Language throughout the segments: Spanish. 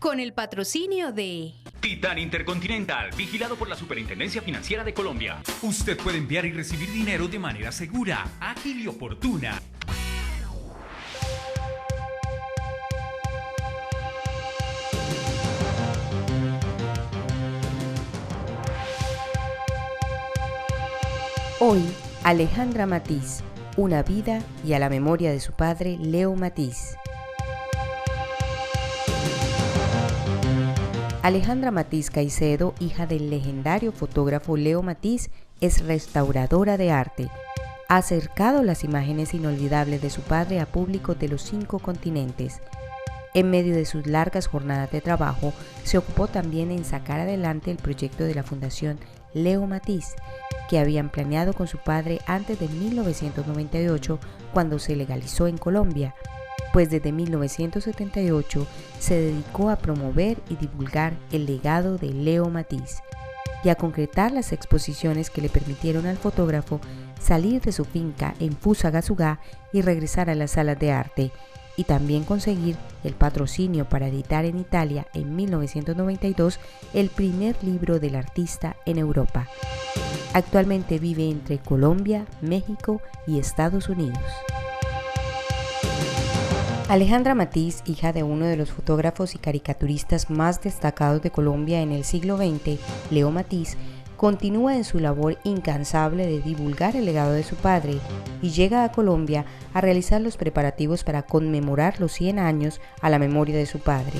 con el patrocinio de Titán Intercontinental, vigilado por la Superintendencia Financiera de Colombia. Usted puede enviar y recibir dinero de manera segura, ágil y oportuna. Hoy, Alejandra Matiz, una vida y a la memoria de su padre, Leo Matiz. Alejandra Matiz Caicedo, hija del legendario fotógrafo Leo Matiz, es restauradora de arte. Ha acercado las imágenes inolvidables de su padre a públicos de los 5 continentes. En medio de sus largas jornadas de trabajo, se ocupó también en sacar adelante el proyecto de la Fundación Leo Matiz, que habían planeado con su padre antes de 1998, cuando se legalizó en Colombia, pues desde 1978 se dedicó a promover y divulgar el legado de Leo Matiz y a concretar las exposiciones que le permitieron al fotógrafo salir de su finca en Fusagasugá y regresar a las salas de arte, y también conseguir el patrocinio para editar en Italia en 1992 el primer libro del artista en Europa. Actualmente vive entre Colombia, México y Estados Unidos. Alejandra Matiz, hija de uno de los fotógrafos y caricaturistas más destacados de Colombia en el siglo XX, Leo Matiz, continúa en su labor incansable de divulgar el legado de su padre y llega a Colombia a realizar los preparativos para conmemorar los 100 años a la memoria de su padre.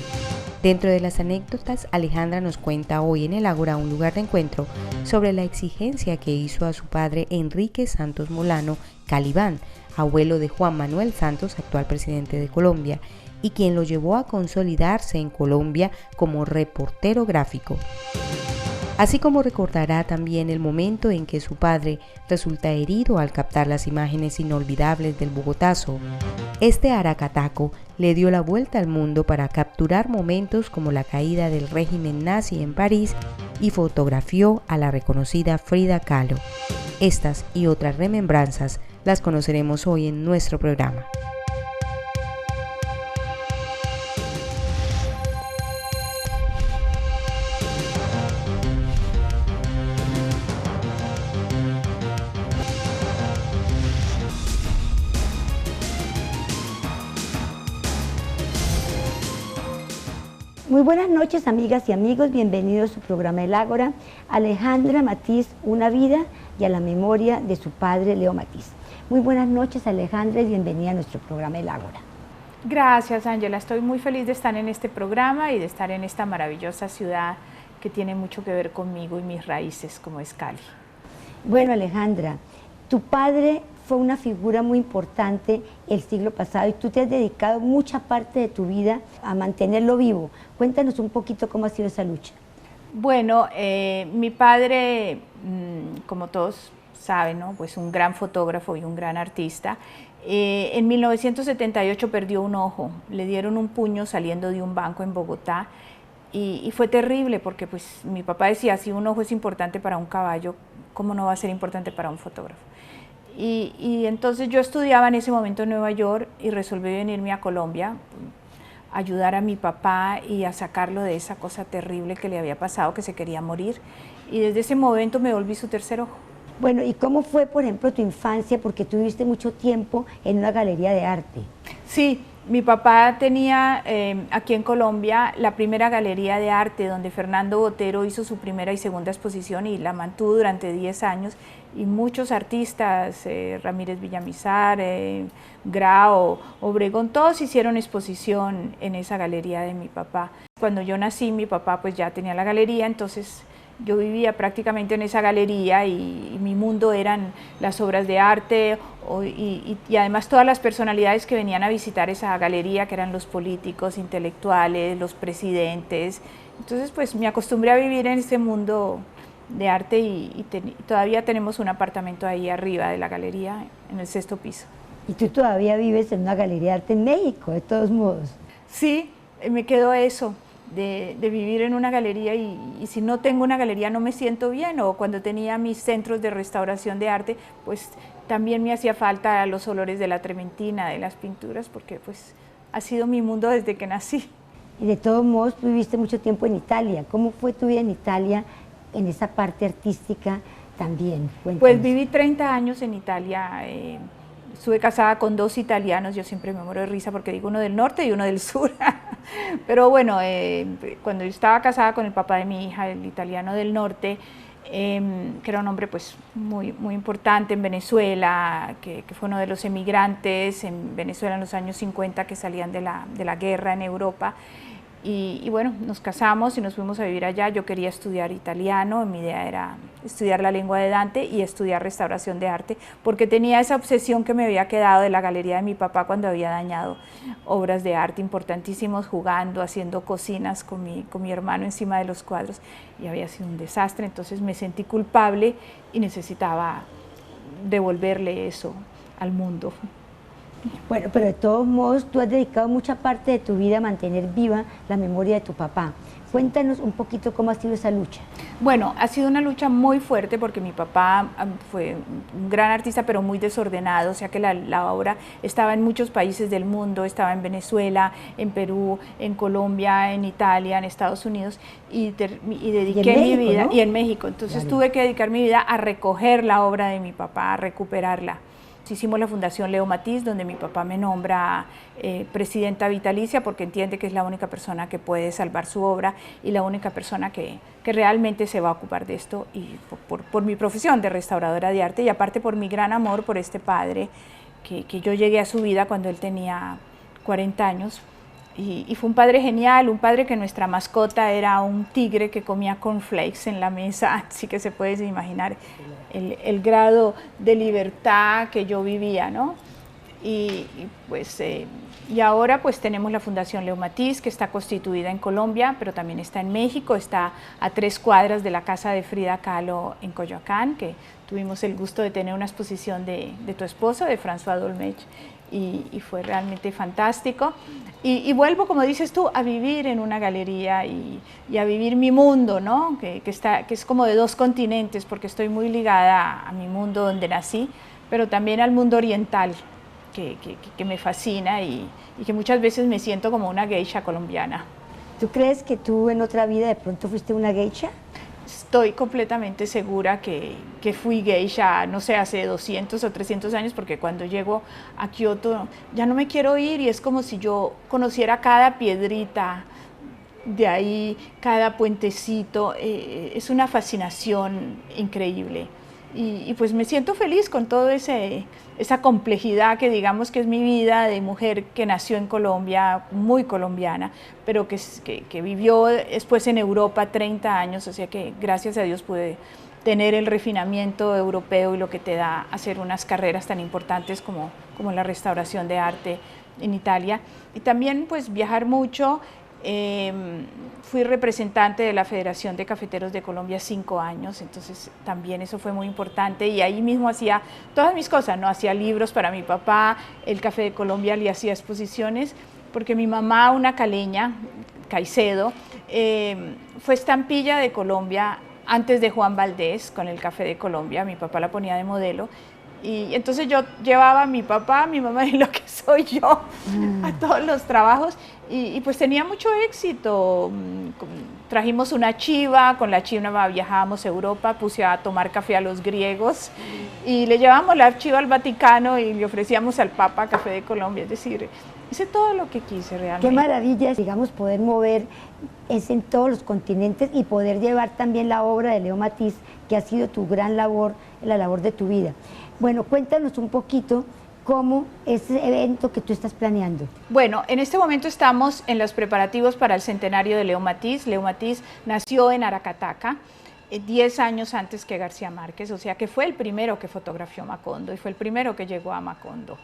Dentro de las anécdotas, Alejandra nos cuenta hoy en el Ágora, un lugar de encuentro, sobre la exigencia que hizo a su padre Enrique Santos Molano Calibán, abuelo de Juan Manuel Santos, actual presidente de Colombia, y quien lo llevó a consolidarse en Colombia como reportero gráfico. Así como recordará también el momento en que su padre resulta herido al captar las imágenes inolvidables del Bogotazo. Este aracataco le dio la vuelta al mundo para capturar momentos como la caída del régimen nazi en París y fotografió a la reconocida Frida Kahlo. Estas y otras remembranzas las conoceremos hoy en nuestro programa. Muy buenas noches, amigas y amigos, bienvenidos a su programa El Ágora. Alejandra Matiz, una vida y a la memoria de su padre Leo Matiz. Muy buenas noches, Alejandra, y bienvenida a nuestro programa El Ágora. Gracias, Ángela, estoy muy feliz de estar en este programa y de estar en esta maravillosa ciudad que tiene mucho que ver conmigo y mis raíces, como es Cali. Bueno, Alejandra, tu padre fue una figura muy importante el siglo pasado y tú te has dedicado mucha parte de tu vida a mantenerlo vivo. Cuéntanos un poquito cómo ha sido esa lucha. Bueno, mi padre, como todos saben, ¿no? Pues un gran fotógrafo y un gran artista. En 1978 perdió un ojo, le dieron un puño saliendo de un banco en Bogotá y fue terrible porque pues mi papá decía, si un ojo es importante para un caballo, ¿cómo no va a ser importante para un fotógrafo? Y entonces yo estudiaba en ese momento en Nueva York y resolví venirme a Colombia, ayudar a mi papá y a sacarlo de esa cosa terrible que le había pasado, que se quería morir. Y desde ese momento me volví su tercer ojo. Bueno, ¿y cómo fue, por ejemplo, tu infancia? Porque tuviste mucho tiempo en una galería de arte. Sí, mi papá tenía aquí en Colombia la primera galería de arte donde Fernando Botero hizo su primera y segunda exposición y la mantuvo durante 10 años y muchos artistas, Ramírez Villamizar, Grao, Obregón, todos hicieron exposición en esa galería de mi papá. Cuando yo nací, mi papá pues ya tenía la galería, entonces yo vivía prácticamente en esa galería y mi mundo eran las obras de arte y además todas las personalidades que venían a visitar esa galería, que eran los políticos, intelectuales, los presidentes. Entonces pues me acostumbré a vivir en este mundo de arte y todavía tenemos un apartamento ahí arriba de la galería, en el 6º piso. ¿Y tú todavía vives en una galería de arte en México, de todos modos? Sí, me quedó eso. De vivir en una galería y si no tengo una galería no me siento bien, o cuando tenía mis centros de restauración de arte, pues también me hacía falta los olores de la trementina, de las pinturas, porque pues ha sido mi mundo desde que nací. Y de todos modos, tú viviste mucho tiempo en Italia. ¿Cómo fue tu vida en Italia, en esa parte artística también? Cuéntanos. Pues viví 30 años en Italia. Estuve casada con 2 italianos. Yo siempre me muero de risa porque digo uno del norte y uno del sur. Pero bueno, cuando yo estaba casada con el papá de mi hija, el italiano del norte, que era un hombre pues muy importante en Venezuela, que fue uno de los emigrantes en Venezuela en los años 50 que salían de la guerra en Europa. Y bueno, nos casamos y nos fuimos a vivir allá. Yo quería estudiar italiano, mi idea era estudiar la lengua de Dante y estudiar restauración de arte, porque tenía esa obsesión que me había quedado de la galería de mi papá cuando había dañado obras de arte importantísimos, jugando, haciendo cocinas con mi hermano encima de los cuadros, y había sido un desastre. Entonces me sentí culpable y necesitaba devolverle eso al mundo. Bueno, pero de todos modos, tú has dedicado mucha parte de tu vida a mantener viva la memoria de tu papá. Cuéntanos un poquito cómo ha sido esa lucha. Bueno, ha sido una lucha muy fuerte porque mi papá fue un gran artista, pero muy desordenado, o sea que la obra estaba en muchos países del mundo, estaba en Venezuela, en Perú, en Colombia, en Italia, en Estados Unidos, y dediqué mi vida, ¿no? Y en México. Entonces tuve que dedicar mi vida a recoger la obra de mi papá, a recuperarla. Hicimos la Fundación Leo Matiz, donde mi papá me nombra presidenta vitalicia, porque entiende que es la única persona que puede salvar su obra y la única persona que realmente se va a ocupar de esto, y por mi profesión de restauradora de arte, y aparte por mi gran amor por este padre, que yo llegué a su vida cuando él tenía 40 años. Y fue un padre genial, un padre que nuestra mascota era un tigre que comía cornflakes en la mesa, así que se puede imaginar el grado de libertad que yo vivía, ¿no? Y ahora pues tenemos la Fundación Leo Matiz, que está constituida en Colombia, pero también está en México, está a 3 cuadras de la casa de Frida Kahlo en Coyoacán, que tuvimos el gusto de tener una exposición de tu esposo, de François Dolmetsch, y fue realmente fantástico. Y vuelvo, como dices tú, a vivir en una galería y a vivir mi mundo, ¿no? Que es como de 2 continentes, porque estoy muy ligada a mi mundo donde nací, pero también al mundo oriental, que me fascina y que muchas veces me siento como una geisha colombiana. ¿Tú crees que tú en otra vida de pronto fuiste una geisha? Estoy completamente segura que fui geisha, no sé, hace 200 o 300 años, porque cuando llego a Kioto ya no me quiero ir, y es como si yo conociera cada piedrita de ahí, cada puentecito. Es una fascinación increíble. Y pues me siento feliz con toda esa complejidad que digamos que es mi vida de mujer que nació en Colombia, muy colombiana, pero que vivió después en Europa 30 años, o sea que gracias a Dios pude tener el refinamiento europeo y lo que te da hacer unas carreras tan importantes como la restauración de arte en Italia. Y también pues viajar mucho. Fui representante de la Federación de Cafeteros de Colombia 5 años, entonces también eso fue muy importante, y ahí mismo hacía todas mis cosas, ¿no? Hacía libros para mi papá, el Café de Colombia le hacía exposiciones, porque mi mamá, una caleña, Caicedo, fue estampilla de Colombia antes de Juan Valdés con el Café de Colombia. Mi papá la ponía de modelo. Y entonces yo llevaba a mi papá, a mi mamá y lo que soy yo a todos los trabajos, y pues tenía mucho éxito. Trajimos una chiva, con la chiva viajábamos a Europa, puse a tomar café a los griegos y le llevamos la chiva al Vaticano y le ofrecíamos al Papa Café de Colombia. Es decir, hice todo lo que quise realmente. Qué maravilla, digamos, poder mover en todos los continentes y poder llevar también la obra de Leo Matiz, que ha sido tu gran labor, la labor de tu vida. Bueno, cuéntanos un poquito cómo es ese evento que tú estás planeando. Bueno, en este momento estamos en los preparativos para el centenario de Leo Matiz. Leo Matiz nació en Aracataca 10 años antes que García Márquez, o sea que fue el primero que fotografió Macondo y fue el primero que llegó a Macondo.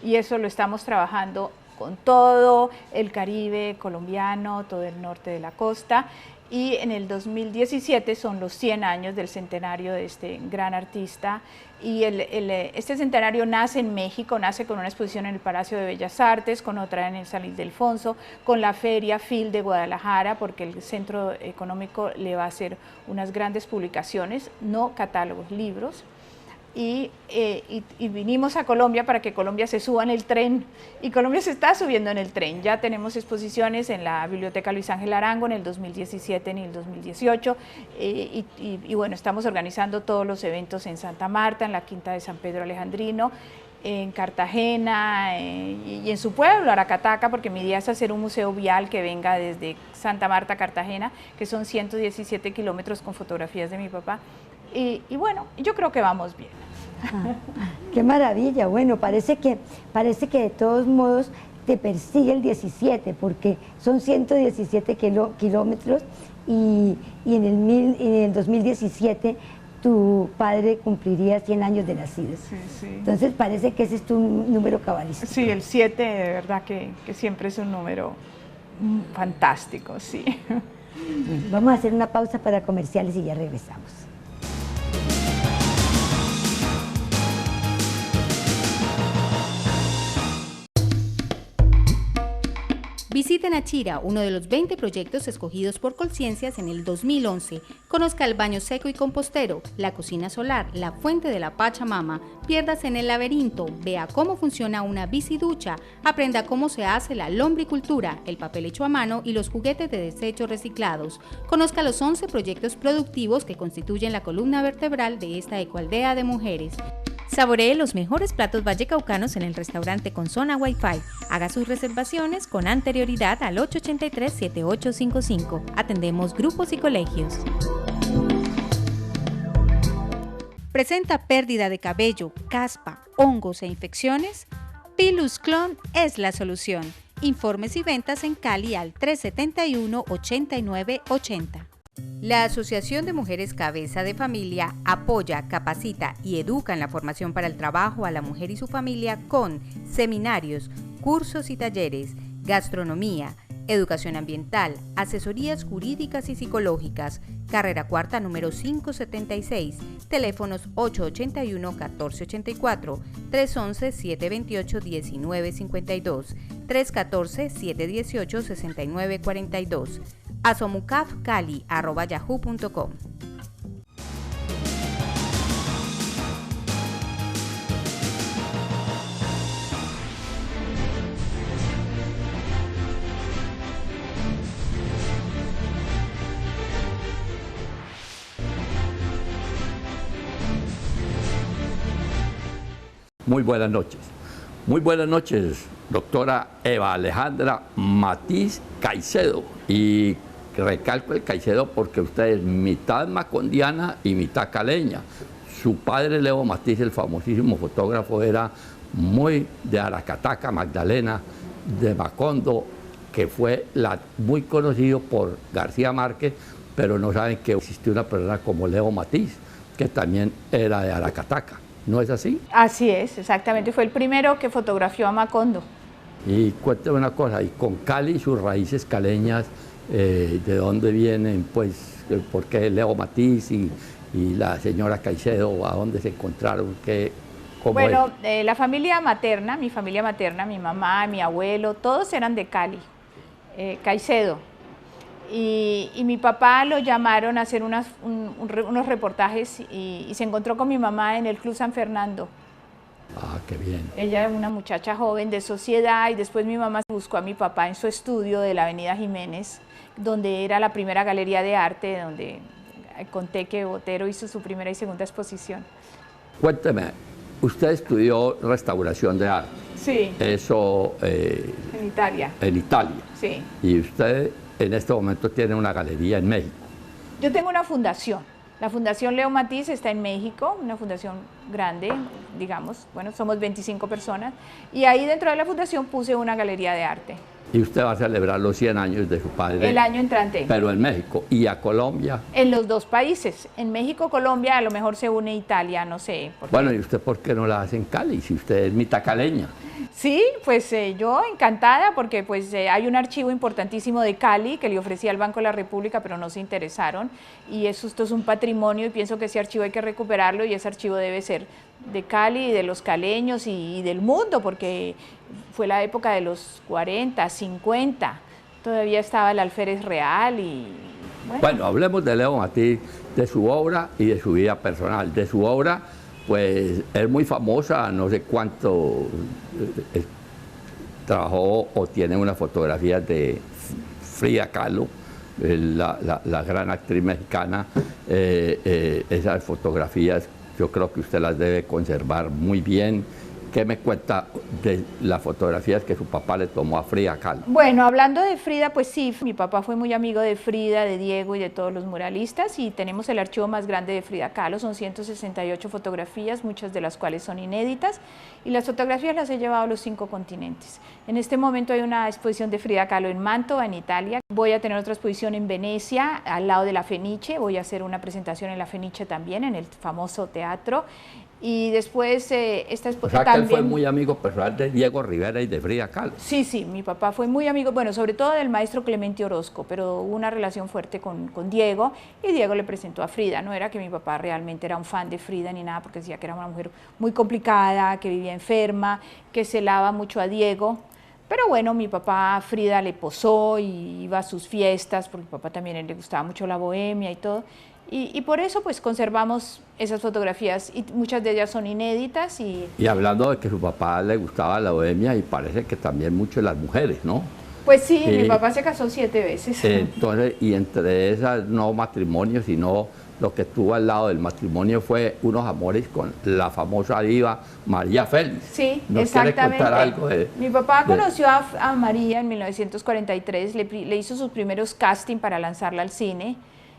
Y eso lo estamos trabajando con todo el Caribe colombiano, todo el norte de la costa. Y en el 2017 son los 100 años del centenario de este gran artista, y este centenario nace en México, nace con una exposición en el Palacio de Bellas Artes, con otra en el San Ildefonso, con la Feria FIL de Guadalajara, porque el Centro Económico le va a hacer unas grandes publicaciones, no catálogos, libros. y vinimos a Colombia para que Colombia se suba en el tren, y Colombia se está subiendo en el tren. Ya tenemos exposiciones en la Biblioteca Luis Ángel Arango en el 2017 y el 2018, y bueno, estamos organizando todos los eventos en Santa Marta, en la Quinta de San Pedro Alejandrino, en Cartagena y en su pueblo, Aracataca, porque mi idea es hacer un museo vial que venga desde Santa Marta a Cartagena, que son 117 kilómetros con fotografías de mi papá. Y bueno, yo creo que vamos bien. Qué maravilla. Bueno, parece que de todos modos te persigue el 17, porque son 117 kilómetros y en el 2017 tu padre cumpliría 100 años de nacido. Sí, sí. Entonces parece que ese es tu número cabalístico. Sí, el 7 de verdad que siempre es un número fantástico, sí. Bueno, vamos a hacer una pausa para comerciales y ya regresamos. Visite Nachira, uno de los 20 proyectos escogidos por Colciencias en el 2011. Conozca el baño seco y compostero, la cocina solar, la fuente de la Pachamama. Piérdase en el laberinto, vea cómo funciona una biciducha, aprenda cómo se hace la lombricultura, el papel hecho a mano y los juguetes de desechos reciclados. Conozca los 11 proyectos productivos que constituyen la columna vertebral de esta ecoaldea de mujeres. Saboree los mejores platos vallecaucanos en el restaurante con zona Wi-Fi. Haga sus reservaciones con anterioridad al 883-7855. Atendemos grupos y colegios. ¿Presenta pérdida de cabello, caspa, hongos e infecciones? Pilus Clon es la solución. Informes y ventas en Cali al 371-8980. La Asociación de Mujeres Cabeza de Familia apoya, capacita y educa en la formación para el trabajo a la mujer y su familia con seminarios, cursos y talleres, gastronomía, educación ambiental, asesorías jurídicas y psicológicas. Carrera Cuarta número 576, teléfonos 881-1484, 311-728-1952, 314-718-6942. asomucafcali@yahoo.com. Muy buenas noches. Muy buenas noches, doctora Eva Alejandra Matiz Caicedo. Y recalco el Caicedo porque usted es mitad macondiana y mitad caleña. Su padre, Leo Matiz, el famosísimo fotógrafo, era muy de Aracataca, Magdalena, de Macondo, que fue muy conocido por García Márquez, pero no saben que existió una persona como Leo Matiz, que también era de Aracataca. ¿No es así? Así es, exactamente. Fue el primero que fotografió a Macondo. Y cuénteme una cosa, y con Cali, sus raíces caleñas, ¿de dónde vienen? Pues, ¿por qué Leo Matiz y la señora Caicedo, a dónde se encontraron? Bueno, la familia materna, mi mamá, mi abuelo, todos eran de Cali, Caicedo. Y mi papá lo llamaron a hacer unos reportajes y se encontró con mi mamá en el Club San Fernando. Ah, qué bien. Ella era una muchacha joven de sociedad y después mi mamá buscó a mi papá en su estudio de la Avenida Jiménez, donde era la primera galería de arte, donde conté que Botero hizo su primera y segunda exposición. Cuénteme, usted estudió restauración de arte. Sí. Eso... en Italia. En Italia. Sí. Y usted en este momento tiene una galería en México. Yo tengo una fundación. La Fundación Leo Matiz está en México, una fundación grande, digamos, bueno, somos 25 personas, y ahí dentro de la fundación puse una galería de arte. Y usted va a celebrar los 100 años de su padre. El año entrante. Pero en México. ¿Y a Colombia? En los dos países. En México, Colombia, a lo mejor se une Italia, no sé. Bueno, ¿y usted por qué no la hace en Cali, si usted es mitad caleña? Sí, pues yo encantada porque pues hay un archivo importantísimo de Cali que le ofrecía al Banco de la República, pero no se interesaron, y esto es un patrimonio y pienso que ese archivo hay que recuperarlo, y ese archivo debe ser de Cali, de los caleños y del mundo, porque fue la época de los 40, 50, todavía estaba el alférez real y... Bueno, hablemos de Leo Matiz, de su obra y de su vida personal. De su obra, pues es muy famosa, no sé cuánto trabajó o tiene unas fotografías de Frida Kahlo, la gran actriz mexicana. Esas fotografías yo creo que usted las debe conservar muy bien. ¿Qué me cuenta de las fotografías que su papá le tomó a Frida Kahlo? Bueno, hablando de Frida, pues sí, mi papá fue muy amigo de Frida, de Diego y de todos los muralistas, y tenemos el archivo más grande de Frida Kahlo, son 168 fotografías, muchas de las cuales son inéditas, y las fotografías las he llevado a los 5 continentes. En este momento hay una exposición de Frida Kahlo en Mantova, en Italia. Voy a tener otra exposición en Venecia, al lado de la Fenice. Voy a hacer una presentación en la Fenice también, en el famoso teatro. Y después esta exposición también... él fue muy amigo personal de Diego Rivera y de Frida Kahlo. Sí, sí, mi papá fue muy amigo, bueno, sobre todo del maestro Clemente Orozco, pero hubo una relación fuerte con Diego, y Diego le presentó a Frida. No era que mi papá realmente era un fan de Frida ni nada, porque decía que era una mujer muy complicada, que vivía enferma, que celaba mucho a Diego. Pero bueno, mi papá Frida le posó y iba a sus fiestas, porque a mi papá también le gustaba mucho la bohemia y todo. Y por eso pues conservamos esas fotografías, y muchas de ellas son inéditas. Y hablando de que a su papá le gustaba la bohemia, y parece que también mucho las mujeres, ¿no? Pues sí, mi papá se casó 7 veces. Entonces, y entre esas no matrimonios, sino lo que tuvo al lado del matrimonio fue unos amores con la famosa diva María Félix. Sí, ¿Nos exactamente. quiere contar algo de...? Mi papá conoció a María en 1943, le hizo sus primeros casting para lanzarla al cine.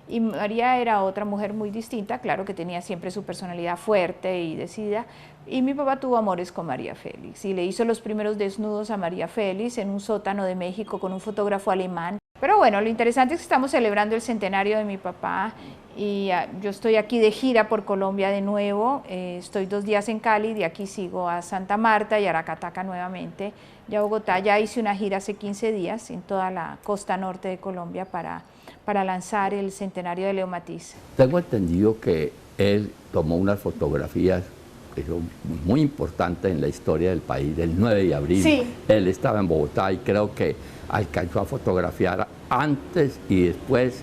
Y María era otra mujer muy distinta, claro que tenía siempre su personalidad fuerte y decidida, y mi papá tuvo amores con María Félix, y le hizo los primeros desnudos a María Félix en un sótano de México con un fotógrafo alemán. Pero bueno, lo interesante es que estamos celebrando el centenario de mi papá, y yo estoy aquí de gira por Colombia de nuevo, estoy 2 días en Cali, de aquí sigo a Santa Marta y Aracataca nuevamente, ya Bogotá. Ya hice una gira hace 15 días en toda la costa norte de Colombia para lanzar el centenario de Leo Matiz. Tengo entendido que él tomó unas fotografías que son muy importantes en la historia del país, del 9 de abril. Sí. Él estaba en Bogotá y creo que alcanzó a fotografiar antes y después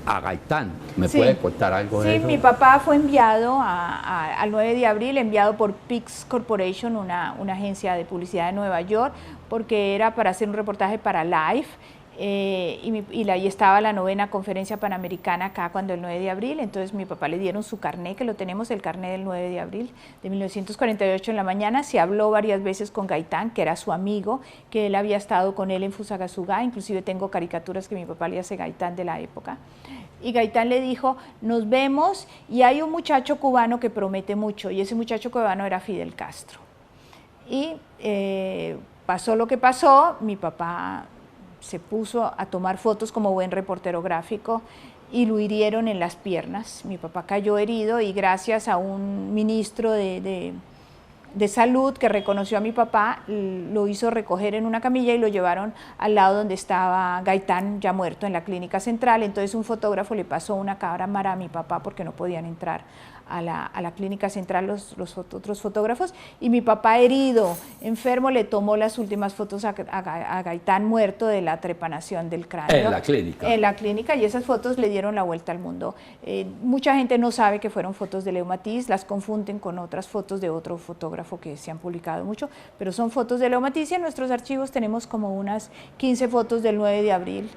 a Gaitán. ¿Me puede contar algo de eso? Sí, mi papá fue enviado al 9 de abril, enviado por Pix Corporation, una agencia de publicidad de Nueva York, porque era para hacer un reportaje para Life. Y ahí estaba la 9ª conferencia panamericana acá cuando el 9 de abril, entonces mi papá le dieron su carné, que lo tenemos, el carné del 9 de abril de 1948 en la mañana. Se habló varias veces con Gaitán, que era su amigo, que él había estado con él en Fusagasugá, inclusive tengo caricaturas que mi papá le hace Gaitán de la época. Y Gaitán le dijo, nos vemos, y hay un muchacho cubano que promete mucho, y ese muchacho cubano era Fidel Castro. Y pasó lo que pasó, mi papá se puso a tomar fotos como buen reportero gráfico y lo hirieron en las piernas. Mi papá cayó herido, y gracias a un ministro de salud que reconoció a mi papá, lo hizo recoger en una camilla y lo llevaron al lado donde estaba Gaitán ya muerto, en la clínica central. Entonces un fotógrafo le pasó una cámara a mi papá porque no podían entrar a la clínica central los otros fotógrafos, y mi papá herido, enfermo, le tomó las últimas fotos a Gaitán muerto de la trepanación del cráneo. En la clínica. En la clínica, y esas fotos le dieron la vuelta al mundo. Mucha gente no sabe que fueron fotos de Leo Matiz, las confunden con otras fotos de otro fotógrafo que se han publicado mucho, pero son fotos de Leo Matiz, y en nuestros archivos tenemos como unas 15 fotos del 9 de abril,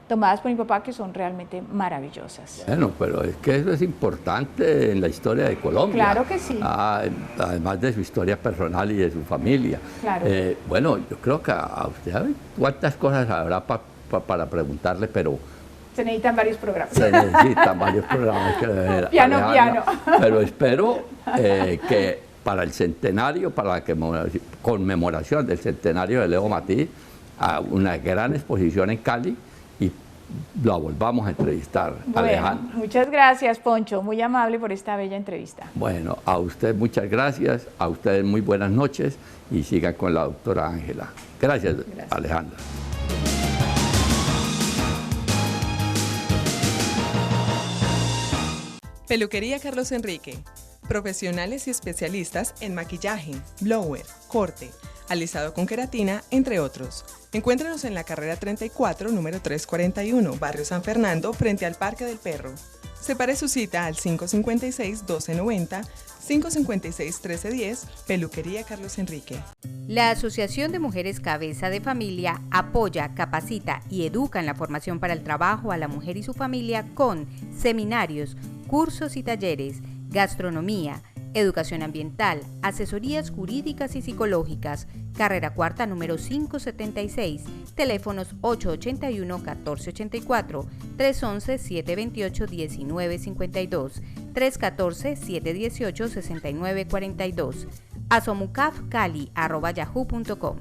tomadas por mi papá, que son realmente maravillosas. Bueno, pero es que eso es importante en la historia de Colombia. Claro que sí. Además de su historia personal y de su familia. Claro. Bueno, yo creo que a usted, ¿cuántas cosas habrá para preguntarle? Pero se necesitan varios programas. Se necesitan varios programas. Piano. Pero espero que para el centenario, para la conmemoración del centenario de Leo Matiz, a una gran exposición en Cali, y lo volvamos a entrevistar, bueno, Alejandra. Muchas gracias, Poncho, muy amable por esta bella entrevista. Bueno, a usted muchas gracias, a ustedes muy buenas noches, y sigan con la doctora Ángela. Gracias, Alejandra. Peluquería Carlos Enrique. Profesionales y especialistas en maquillaje, blower, corte, alisado con queratina, entre otros. Encuéntrenos en la carrera 34, número 341, Barrio San Fernando, frente al Parque del Perro. Separe su cita al 556-1290, 556-1310, Peluquería Carlos Enrique. La Asociación de Mujeres Cabeza de Familia apoya, capacita y educa en la formación para el trabajo a la mujer y su familia con seminarios, cursos y talleres, gastronomía, educación ambiental, asesorías jurídicas y psicológicas. Carrera Cuarta número 576, teléfonos 881-1484, 311-728-1952, 314-718-6942, asomucafcali@yahoo.com.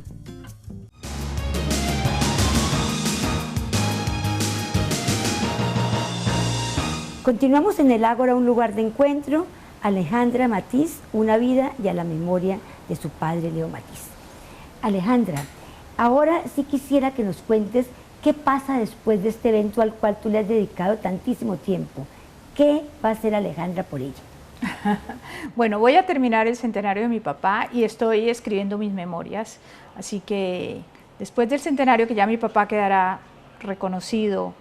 Continuamos en el Ágora, un lugar de encuentro. Alejandra Matiz, una vida y a la memoria de su padre Leo Matiz. Alejandra, ahora sí quisiera que nos cuentes qué pasa después de este evento al cual tú le has dedicado tantísimo tiempo. ¿Qué va a hacer Alejandra por ella? Bueno, voy a terminar el centenario de mi papá y estoy escribiendo mis memorias, así que después del centenario, que ya mi papá quedará reconocido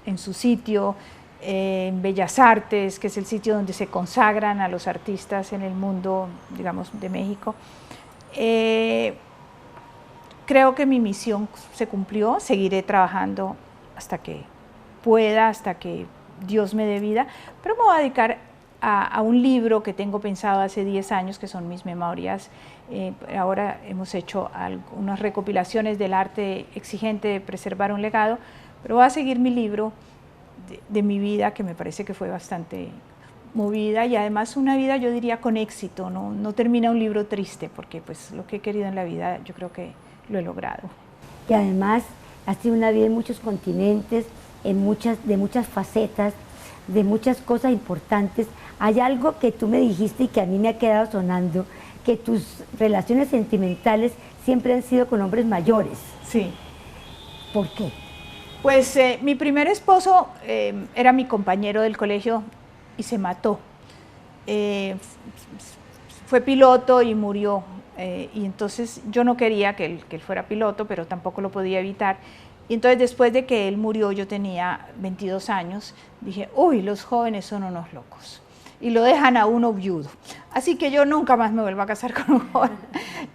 en su sitio, en Bellas Artes, que es el sitio donde se consagran a los artistas en el mundo, digamos, de México, creo que mi misión se cumplió. Seguiré trabajando hasta que pueda, hasta que Dios me dé vida, pero me voy a dedicar a un libro que tengo pensado hace 10 años, que son mis memorias. Ahora hemos hecho unas recopilaciones del arte exigente de preservar un legado, pero voy a seguir mi libro de mi vida, que me parece que fue bastante movida y además una vida, yo diría, con éxito. No termina un libro triste, porque pues lo que he querido en la vida yo creo que lo he logrado. Y además has tenido una vida en muchos continentes, de muchas facetas, de muchas cosas importantes. Hay algo que tú me dijiste y que a mí me ha quedado sonando, que tus relaciones sentimentales siempre han sido con hombres mayores. Sí. ¿Por qué? Pues mi primer esposo era mi compañero del colegio y se mató. Fue piloto y murió. Y entonces yo no quería que él fuera piloto, pero tampoco lo podía evitar. Y entonces después de que él murió, yo tenía 22 años, dije, uy, los jóvenes son unos locos. Y lo dejan a uno viudo. Así que yo nunca más me vuelvo a casar con un joven.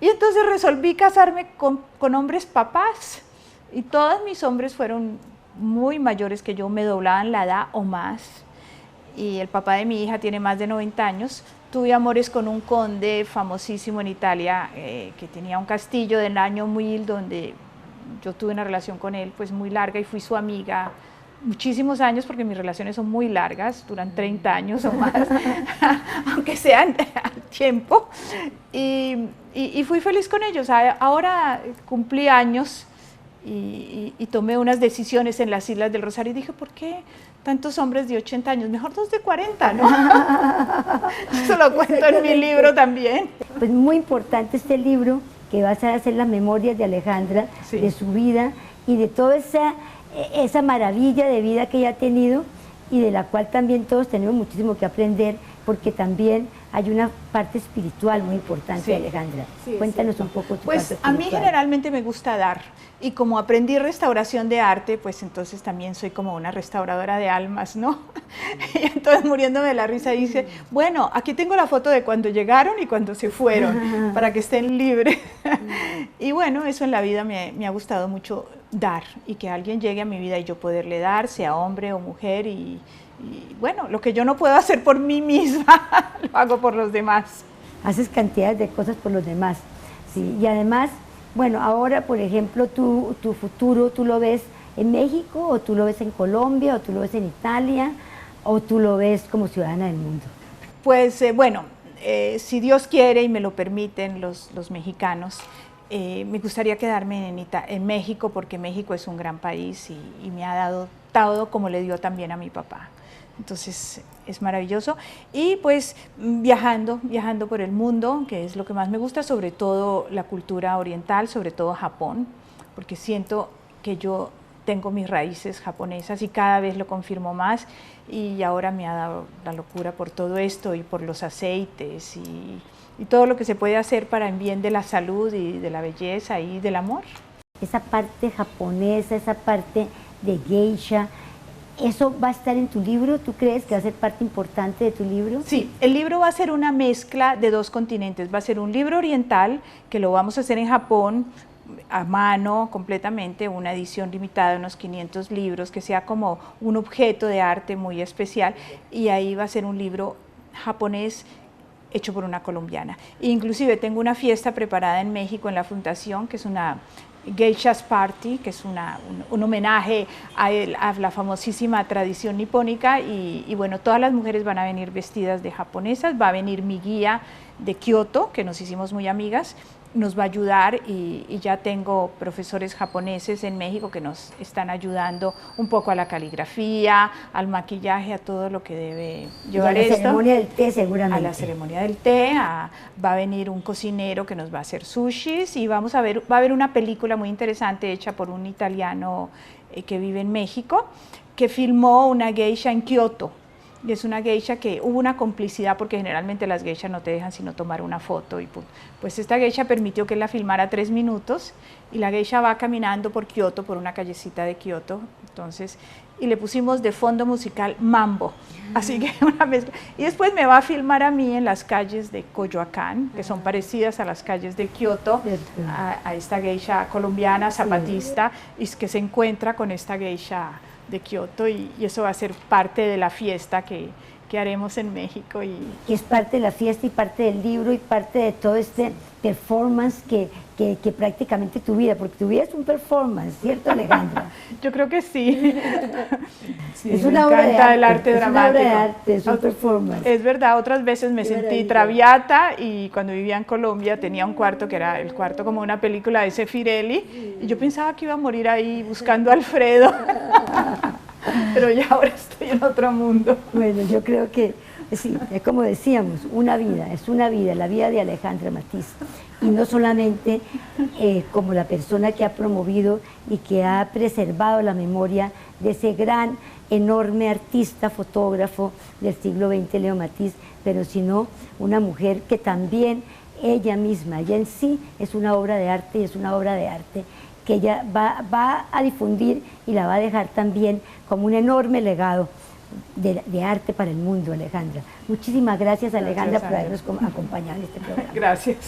Y entonces resolví casarme con hombres papás. Y todos mis hombres fueron muy mayores que yo, me doblaban la edad o más. Y el papá de mi hija tiene más de 90 años. Tuve amores con un conde famosísimo en Italia, que tenía un castillo del año 1000, donde yo tuve una relación con él pues muy larga y fui su amiga muchísimos años, porque mis relaciones son muy largas, duran 30 años o más, aunque sean al tiempo. Y fui feliz con ellos. Ahora cumplí años y tomé unas decisiones en las Islas del Rosario y dije, ¿por qué tantos hombres de 80 años? Mejor dos de 40, ¿no? Eso lo cuento en mi libro también. Pues muy importante este libro, que vas a hacer las memorias de Alejandra, sí, de su vida y de toda esa maravilla de vida que ella ha tenido y de la cual también todos tenemos muchísimo que aprender, porque también hay una parte espiritual muy importante, sí, Alejandra. Sí, cuéntanos un poco tu parte espiritual. Pues a mí generalmente me gusta dar, y como aprendí restauración de arte, pues entonces también soy como una restauradora de almas, ¿no? Y entonces, muriéndome de la risa, dice, bueno, aquí tengo la foto de cuando llegaron y cuando se fueron, para que estén libres. Y bueno, eso en la vida me ha gustado mucho, dar, y que alguien llegue a mi vida y yo poderle dar, sea hombre o mujer, y bueno, lo que yo no puedo hacer por mí misma, lo hago por los demás. Haces cantidades de cosas por los demás, sí, y además, bueno, ahora, por ejemplo, tu futuro, ¿tú lo ves en México, o tú lo ves en Colombia, o tú lo ves en Italia, o tú lo ves como ciudadana del mundo? Pues bueno, si Dios quiere y me lo permiten los mexicanos, me gustaría quedarme en México, porque México es un gran país y me ha dado todo como le dio también a mi papá. Entonces es maravilloso. Y pues viajando por el mundo, que es lo que más me gusta, sobre todo la cultura oriental, sobre todo Japón, porque siento que yo tengo mis raíces japonesas y cada vez lo confirmo más, y ahora me ha dado la locura por todo esto y por los aceites y todo lo que se puede hacer para el bien de la salud y de la belleza y del amor. Esa parte japonesa, esa parte de geisha, ¿Eso va a estar en tu libro? ¿Tú crees que va a ser parte importante de tu libro? Sí, el libro va a ser una mezcla de dos continentes. Va a ser un libro oriental, que lo vamos a hacer en Japón, a mano completamente, una edición limitada de unos 500 libros, que sea como un objeto de arte muy especial, y ahí va a ser un libro japonés hecho por una colombiana. Inclusive tengo una fiesta preparada en México en la Fundación, que es una Geishas Party, que es un homenaje a la famosísima tradición nipónica, y bueno, todas las mujeres van a venir vestidas de japonesas. Va a venir mi guía de Kioto, que nos hicimos muy amigas, nos va a ayudar, y ya tengo profesores japoneses en México que nos están ayudando un poco a la caligrafía, al maquillaje, a todo lo que debe llevar esto. A la ceremonia del té seguramente. A la ceremonia del té, va a venir un cocinero que nos va a hacer sushis, y va a haber una película muy interesante hecha por un italiano que vive en México, que filmó una geisha en Kioto. Y es una geisha que hubo una complicidad, porque generalmente las geishas no te dejan sino tomar una foto, y pues esta geisha permitió que la filmara 3 minutos, y la geisha va caminando por Kioto, por una callecita de Kioto, entonces, y le pusimos de fondo musical mambo, así que una mezcla. Y después me va a filmar a mí en las calles de Coyoacán, que son parecidas a las calles de Kioto, a esta geisha colombiana zapatista, y que se encuentra con esta geisha de Kioto, y eso va a ser parte de la fiesta que haremos en México. Y es parte de la fiesta y parte del libro y parte de todo este performance que prácticamente tu vida, porque tu vida es un performance, ¿cierto, Alejandra? Yo creo que sí. Sí, es una obra de arte, el arte dramático. Es una obra de arte, es un performance. Es verdad, otras veces me sentí traviata, y cuando vivía en Colombia tenía un cuarto que era el cuarto como una película de Sefirelli, y yo pensaba que iba a morir ahí buscando a Alfredo, pero ya ahora estoy en otro mundo. Bueno, yo creo que sí, es como decíamos, es una vida, la vida de Alejandra Matiz. Y no solamente como la persona que ha promovido y que ha preservado la memoria de ese gran, enorme artista, fotógrafo del siglo XX, Leo Matiz, pero sino una mujer que también ella misma, ella en sí es una obra de arte, y es una obra de arte que ella va a difundir y la va a dejar también como un enorme legado de arte para el mundo, Alejandra. Muchísimas gracias, Alejandra, por habernos acompañado en este programa. Gracias.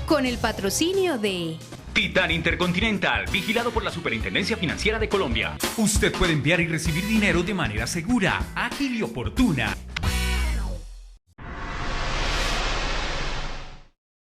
Con el patrocinio de Titán Intercontinental, vigilado por la Superintendencia Financiera de Colombia. Usted puede enviar y recibir dinero de manera segura, ágil y oportuna.